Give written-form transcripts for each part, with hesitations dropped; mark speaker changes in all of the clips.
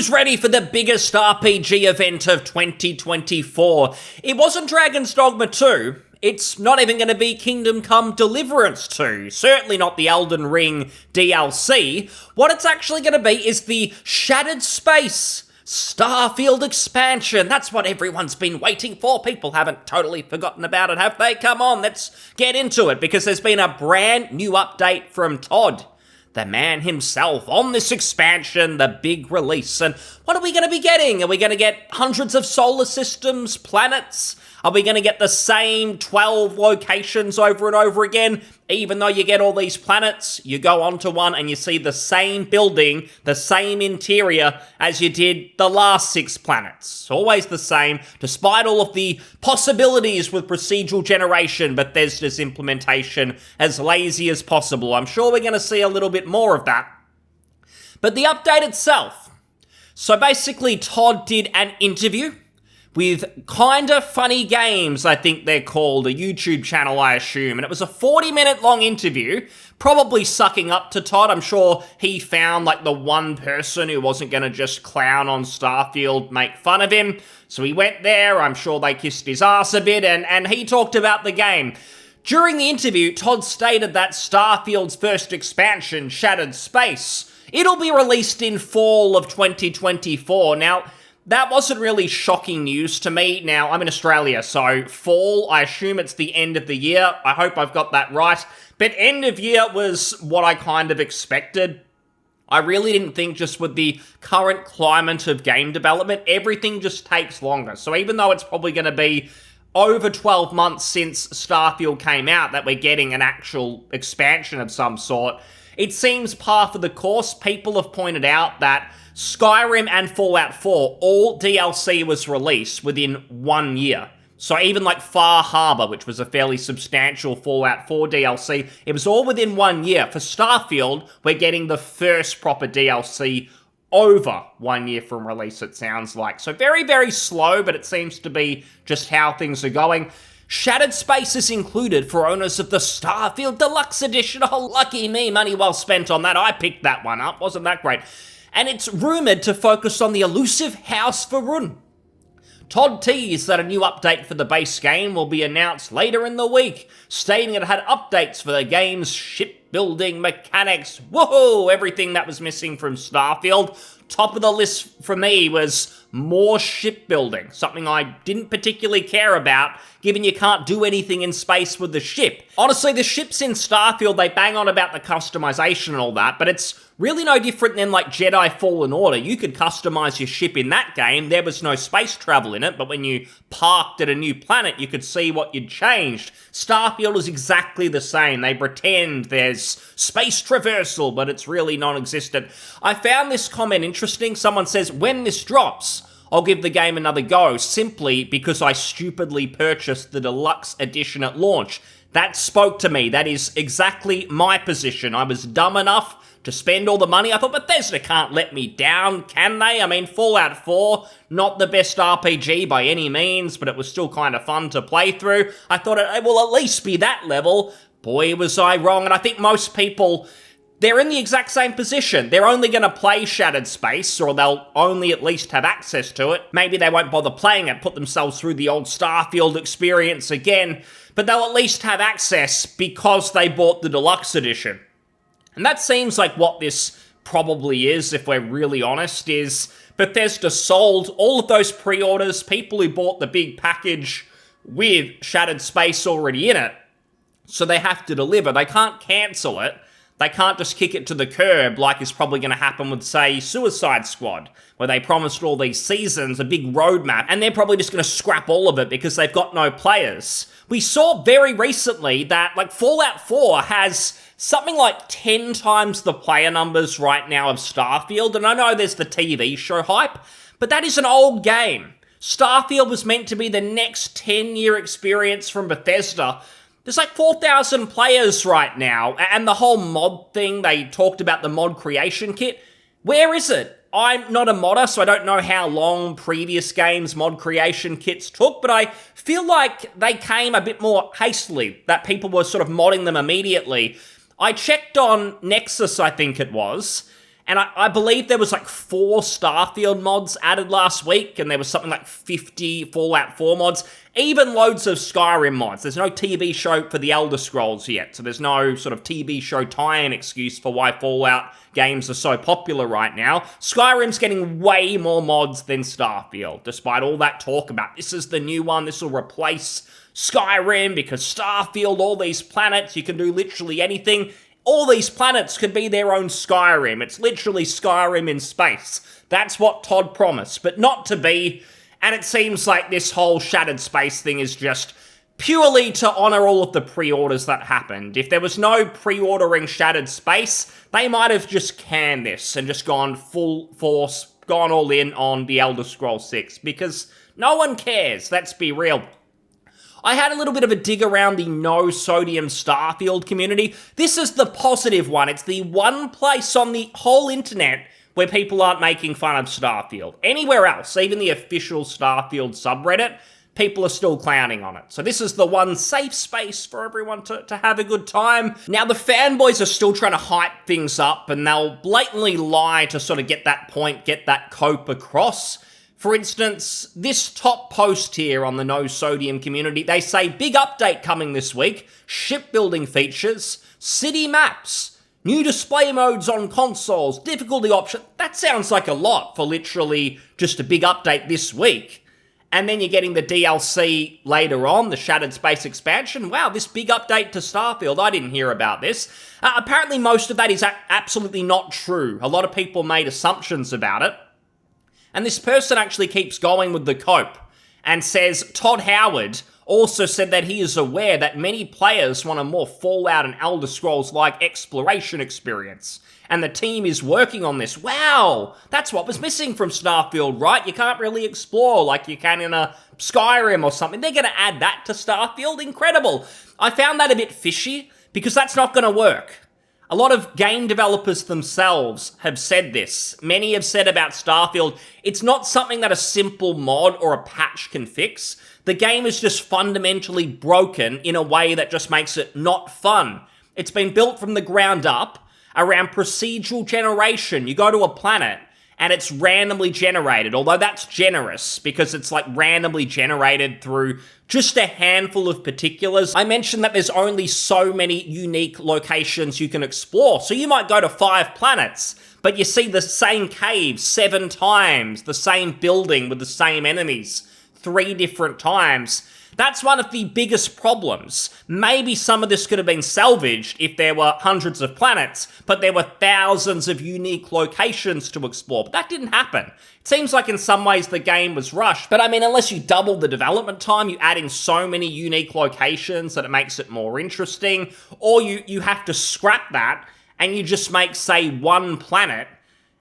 Speaker 1: Who's ready for the biggest RPG event of 2024? It wasn't Dragon's Dogma 2. It's not even going to be Kingdom Come Deliverance 2. Certainly not the Elden Ring DLC. What it's actually going to be is the Shattered Space Starfield Expansion. That's what everyone's been waiting for. People haven't totally forgotten about it, have they? Come on, let's get into it, because there's been a brand new update from Todd, the man himself, on this expansion, the big release. And what are we going to be getting? Are we going to get hundreds of solar systems, planets? Are we going to get the same 12 locations over and over again? Even though you get all these planets, you go onto one and you see the same building, the same interior as you did the last 6 planets. Always the same, despite all of the possibilities with procedural generation, Bethesda's implementation as lazy as possible. I'm sure we're going to see a little bit more of that. But the update itself. So basically, Todd did an interview with Kinda Funny Games, I think they're called, a YouTube channel, I assume. And it was a 40-minute long interview, probably sucking up to Todd. I'm sure he found, like, the one person who wasn't going to just clown on Starfield, make fun of him. So he went there, I'm sure they kissed his ass a bit, and he talked about the game. During the interview, Todd stated that Starfield's first expansion, Shattered Space, it'll be released in fall of 2024. Now, that wasn't really shocking news to me. Now, I'm in Australia, so fall, I assume it's the end of the year. I hope I've got that right. But end of year was what I kind of expected. I really didn't think, just with the current climate of game development, everything just takes longer. So even though it's probably going to be over 12 months since Starfield came out that we're getting an actual expansion of some sort, it seems par for the course. People have pointed out that Skyrim and Fallout 4, all DLC was released within 1 year. So even like Far Harbor, which was a fairly substantial Fallout 4 DLC, it was all within 1 year. For Starfield, we're getting the first proper DLC over 1 year from release, it sounds like. So very, very slow, but it seems to be just how things are going. Shattered Space is included for owners of the Starfield Deluxe Edition. Oh, lucky me, money well spent on that. I picked that one up, wasn't that great? And it's rumoured to focus on the elusive House Varun. Todd teased that a new update for the base game will be announced later in the week, stating it had updates for the game's shipbuilding mechanics. Woohoo! Everything that was missing from Starfield. Top of the list for me was more shipbuilding, something I didn't particularly care about, given you can't do anything in space with the ship. Honestly, the ships in Starfield, they bang on about the customization and all that, but it's really no different than like Jedi Fallen Order. You could customize your ship in that game. There was no space travel in it, but when you parked at a new planet, you could see what you'd changed. Starfield is exactly the same. They pretend there's space traversal, but it's really non-existent. I found this comment interesting. Someone says, when this drops, I'll give the game another go, simply because I stupidly purchased the Deluxe Edition at launch. That spoke to me. That is exactly my position. I was dumb enough to spend all the money. I thought, Bethesda can't let me down, can they? I mean, Fallout 4, not the best RPG by any means, but it was still kind of fun to play through. I thought it will at least be that level. Boy, was I wrong. And I think most people, they're in the exact same position. They're only going to play Shattered Space, or they'll only at least have access to it. Maybe they won't bother playing it, put themselves through the old Starfield experience again, but they'll at least have access because they bought the Deluxe Edition. And that seems like what this probably is, if we're really honest, is Bethesda sold all of those pre-orders, people who bought the big package with Shattered Space already in it, so they have to deliver. They can't cancel it. They can't just kick it to the curb like is probably going to happen with, say, Suicide Squad, where they promised all these seasons, a big roadmap, and they're probably just going to scrap all of it because they've got no players. We saw very recently that, like, Fallout 4 has something like 10 times the player numbers right now of Starfield, and I know there's the TV show hype, but that is an old game. Starfield was meant to be the next 10-year experience from Bethesda. There's like 4,000 players right now, and the whole mod thing, they talked about the mod creation kit. Where is it? I'm not a modder, so I don't know how long previous games' mod creation kits took, but I feel like they came a bit more hastily, that people were sort of modding them immediately. I checked on Nexus, I think it was, And I believe there was like 4 Starfield mods added last week, and there was something like 50 Fallout 4 mods, even loads of Skyrim mods. There's no TV show for the Elder Scrolls yet, so there's no sort of TV show tie-in excuse for why Fallout games are so popular right now. Skyrim's getting way more mods than Starfield, despite all that talk about this is the new one, this will replace Skyrim because Starfield, all these planets, you can do literally anything. All these planets could be their own Skyrim. It's literally Skyrim in space. That's what Todd promised, but not to be. And it seems like this whole Shattered Space thing is just purely to honor all of the pre-orders that happened. If there was no pre-ordering Shattered Space, they might have just canned this and just gone full force, gone all in on the Elder Scrolls 6, because no one cares, let's be real. I had a little bit of a dig around the no sodium Starfield community. This is the positive one. It's the one place on the whole internet where people aren't making fun of Starfield. Anywhere else, even the official Starfield subreddit, people are still clowning on it. So this is the one safe space for everyone to have a good time. Now, the fanboys are still trying to hype things up, and they'll blatantly lie to sort of get that point, get that cope across. For instance, this top post here on the No Sodium community, they say, big update coming this week, shipbuilding features, city maps, new display modes on consoles, difficulty option. That sounds like a lot for literally just a big update this week. And then you're getting the DLC later on, the Shattered Space Expansion. Wow, this big update to Starfield, I didn't hear about this. Apparently most of that is absolutely not true. A lot of people made assumptions about it. And this person actually keeps going with the cope and says Todd Howard also said that he is aware that many players want a more Fallout and Elder Scrolls-like exploration experience, and the team is working on this. Wow, that's what was missing from Starfield, right? You can't really explore like you can in a Skyrim or something. They're going to add that to Starfield? Incredible. I found that a bit fishy, because that's not going to work. A lot of game developers themselves have said this. Many have said about Starfield, it's not something that a simple mod or a patch can fix. The game is just fundamentally broken in a way that just makes it not fun. It's been built from the ground up around procedural generation. You go to a planet and it's randomly generated, although that's generous because it's like randomly generated through just a handful of particulars. I mentioned that there's only so many unique locations you can explore, so you might go to 5 planets, but you see the same cave 7 times, the same building with the same enemies 3 different times. That's one of the biggest problems. Maybe some of this could have been salvaged if there were hundreds of planets, but there were thousands of unique locations to explore. But that didn't happen. It seems like in some ways the game was rushed. But I mean, unless you double the development time, you add in so many unique locations that it makes it more interesting, or you have to scrap that and you just make, say, 1 planet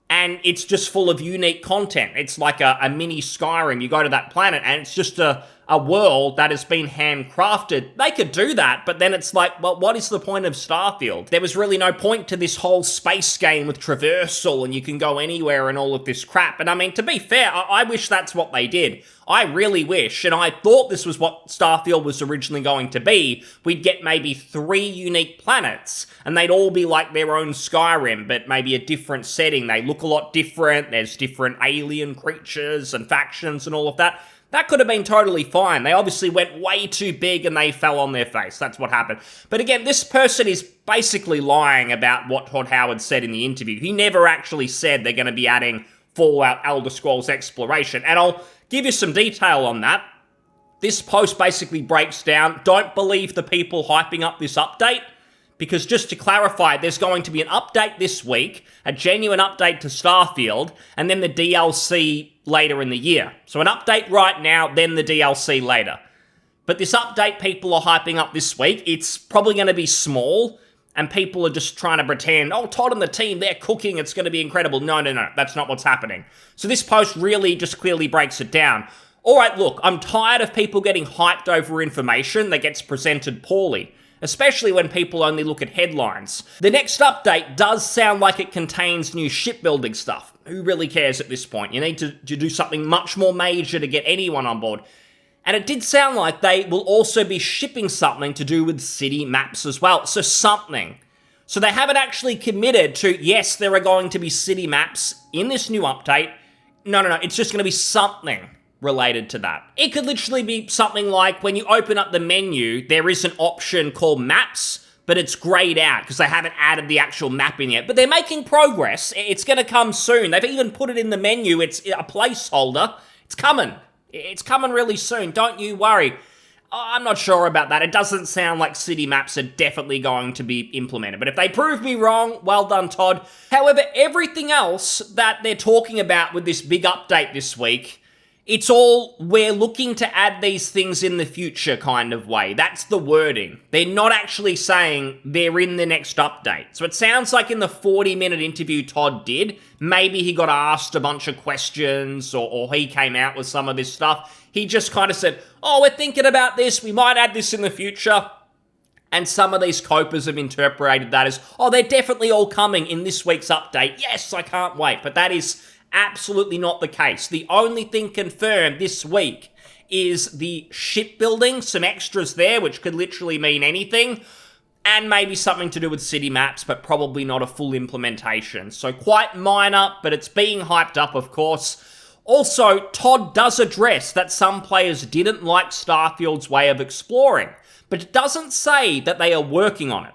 Speaker 1: and it's just full of unique content. It's like a mini Skyrim. You go to that planet and it's just a world that has been handcrafted. They could do that, but then it's like, well, what is the point of Starfield? There was really no point to this whole space game with traversal and you can go anywhere and all of this crap. And I mean, to be fair, I wish that's what they did. I really wish, and I thought this was what Starfield was originally going to be. We'd get maybe 3 unique planets, and they'd all be like their own Skyrim, but maybe a different setting. They look a lot different. There's different alien creatures and factions and all of that. That could have been totally fine. They obviously went way too big and they fell on their face. That's what happened. But again, this person is basically lying about what Todd Howard said in the interview. He never actually said they're going to be adding Fallout Elder Scrolls Exploration. And I'll give you some detail on that. This post basically breaks down, don't believe the people hyping up this update, because just to clarify, there's going to be an update this week, a genuine update to Starfield, and then the DLC later in the year. So an update right now, then the DLC later. But this update people are hyping up this week, it's probably going to be small, and people are just trying to pretend, oh, Todd and the team, they're cooking, it's going to be incredible. No, that's not what's happening. So this post really just clearly breaks it down. Alright, look, I'm tired of people getting hyped over information that gets presented poorly, especially when people only look at headlines. The next update does sound like it contains new shipbuilding stuff. Who really cares at this point? You need to do something much more major to get anyone on board. And it did sound like they will also be shipping something to do with city maps as well. So something. So they haven't actually committed to, yes, there are going to be city maps in this new update. No, it's just going to be something related to that. It could literally be something like when you open up the menu, there is an option called maps, but it's grayed out because they haven't added the actual map in yet. But they're making progress. It's going to come soon. They've even put it in the menu. It's a placeholder. It's coming. It's coming really soon. Don't you worry. I'm not sure about that. It doesn't sound like city maps are definitely going to be implemented. But if they prove me wrong, well done, Todd. However, everything else that they're talking about with this big update this week, it's all, we're looking to add these things in the future kind of way. That's the wording. They're not actually saying they're in the next update. So it sounds like in the 40-minute interview Todd did, maybe he got asked a bunch of questions or he came out with some of this stuff. He just kind of said, oh, we're thinking about this. We might add this in the future. And some of these copers have interpreted that as, oh, they're definitely all coming in this week's update. Yes, I can't wait. But that is absolutely not the case. The only thing confirmed this week is the shipbuilding, some extras there, which could literally mean anything, and maybe something to do with city maps, but probably not a full implementation. So quite minor, but it's being hyped up, of course. Also, Todd does address that some players didn't like Starfield's way of exploring, but it doesn't say that they are working on it.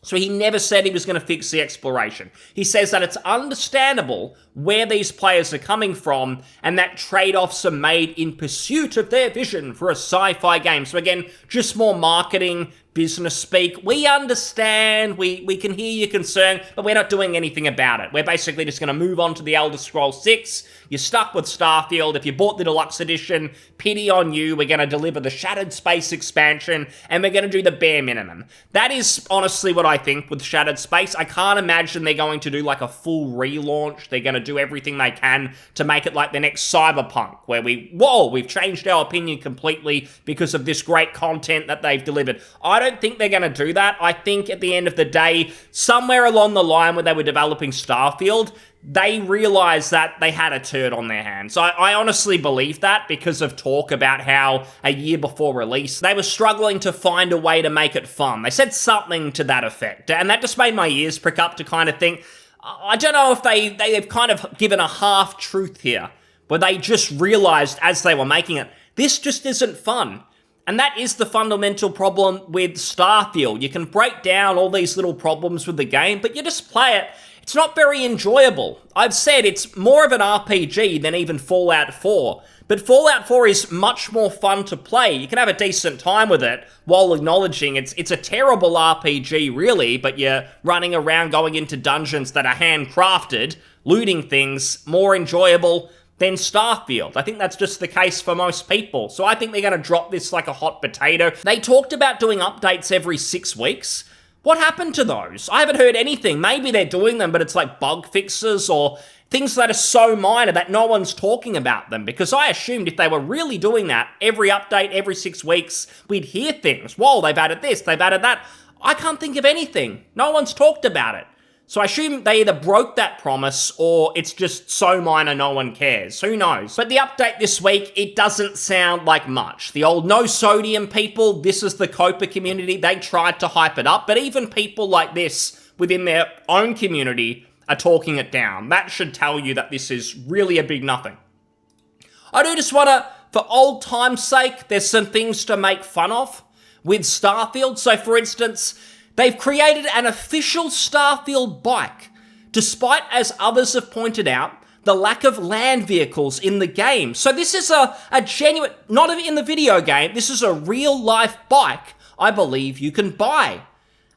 Speaker 1: So he never said he was going to fix the exploration. He says that it's understandable where these players are coming from and that trade-offs are made in pursuit of their vision for a sci-fi game. So again, just more marketing, business speak. We understand, we can hear your concern, but we're not doing anything about it. We're basically just going to move on to the Elder Scrolls 6. You're stuck with Starfield. If you bought the Deluxe Edition, pity on you. We're going to deliver the Shattered Space expansion, and we're going to do the bare minimum. That is honestly what I think with Shattered Space. I can't imagine they're going to do like a full relaunch. They're going to do everything they can to make it like the next Cyberpunk, where we've changed our opinion completely because of this great content that they've delivered. I don't think they're going to do that. I think at the end of the day, somewhere along the line where they were developing Starfield, they realized that they had a turd on their hands. I honestly believe that because of talk about how a year before release, they were struggling to find a way to make it fun. They said something to that effect, and that just made my ears prick up to kind of think, I don't know if they've kind of given a half-truth here, where they just realized as they were making it, this just isn't fun. And that is the fundamental problem with Starfield. You can break down all these little problems with the game, but you just play it. It's not very enjoyable. I've said it's more of an RPG than even Fallout 4. But Fallout 4 is much more fun to play. You can have a decent time with it while acknowledging it's a terrible RPG, really, but you're running around going into dungeons that are handcrafted, looting things, more enjoyable than Starfield. I think that's just the case for most people. So I think they're going to drop this like a hot potato. They talked about doing updates every 6 weeks. What happened to those? I haven't heard anything. Maybe they're doing them, but it's like bug fixes or things that are so minor that no one's talking about them. Because I assumed if they were really doing that, every update, every 6 weeks, we'd hear things. Whoa, they've added this, they've added that. I can't think of anything. No one's talked about it. So I assume they either broke that promise or it's just so minor no one cares. Who knows? But the update this week, it doesn't sound like much. The old no sodium people, this is the Copa community, they tried to hype it up, but even people like this within their own community are talking it down. That should tell you that this is really a big nothing. I do just want to, for old time's sake, there's some things to make fun of with Starfield. So for instance, they've created an official Starfield Bike, despite, as others have pointed out, the lack of land vehicles in the game. So this is a genuine, not in the video game, this is a real-life bike I believe you can buy.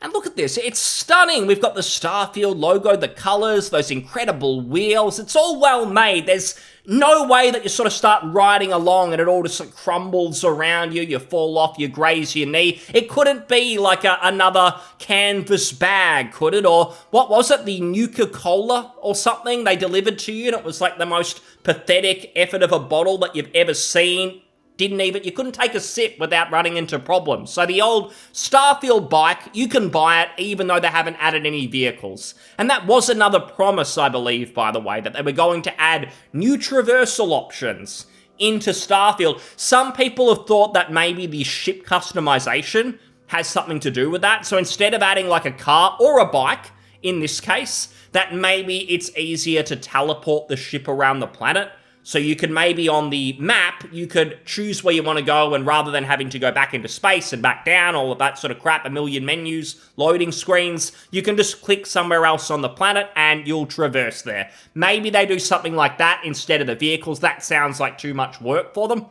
Speaker 1: And look at this, it's stunning. We've got the Starfield logo, the colors, those incredible wheels. It's all well made. There's no way that you sort of start riding along and it all just like crumbles around you, you fall off, you graze your knee. It couldn't be like another canvas bag, could it? Or what was it, the Nuka-Cola or something they delivered to you and it was like the most pathetic effort of a bottle that you've ever seen. You couldn't take a sip without running into problems. So the old Starfield Bike, you can buy it even though they haven't added any vehicles. And that was another promise, I believe, by the way, that they were going to add new traversal options into Starfield. Some people have thought that maybe the ship customization has something to do with that. So instead of adding like a car or a bike, in this case, that maybe it's easier to teleport the ship around the planet. So you can maybe on the map, you could choose where you want to go, and rather than having to go back into space and back down, all of that sort of crap, a million menus, loading screens, you can just click somewhere else on the planet and you'll traverse there. Maybe they do something like that instead of the vehicles. That sounds like too much work for them.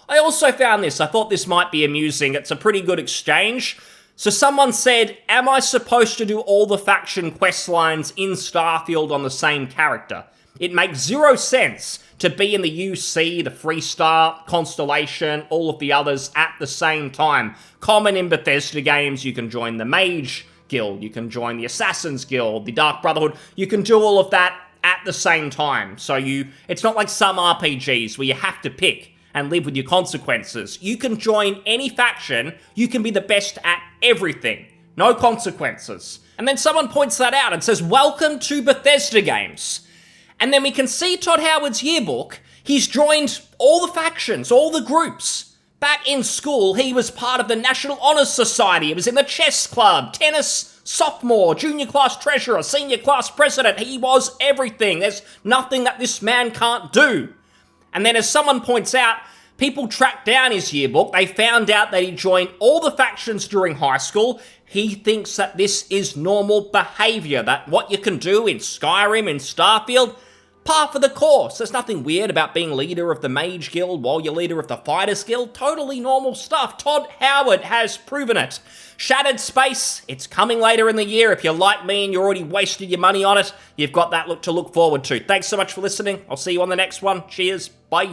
Speaker 1: I also found this. I thought this might be amusing. It's a pretty good exchange. So someone said, am I supposed to do all the faction quest lines in Starfield on the same character? It makes zero sense to be in the UC, the Freestar, Constellation, all of the others at the same time. Common in Bethesda games, you can join the Mage Guild, you can join the Assassin's Guild, the Dark Brotherhood, you can do all of that at the same time. So it's not like some RPGs where you have to pick and live with your consequences. You can join any faction, you can be the best at everything. No consequences. And then someone points that out and says, welcome to Bethesda games. And then we can see Todd Howard's yearbook. He's joined all the factions, all the groups. Back in school, he was part of the National Honor Society. He was in the chess club, tennis sophomore, junior class treasurer, senior class president. He was everything. There's nothing that this man can't do. And then as someone points out, people tracked down his yearbook. They found out that he joined all the factions during high school. He thinks that this is normal behavior, that what you can do in Skyrim, in Starfield, par for the course. There's nothing weird about being leader of the Mage Guild while you're leader of the Fighters Guild. Totally normal stuff. Todd Howard has proven it. Shattered Space, it's coming later in the year. If you're like me and you already wasted your money on it, you've got that to look forward to. Thanks so much for listening. I'll see you on the next one. Cheers. Bye.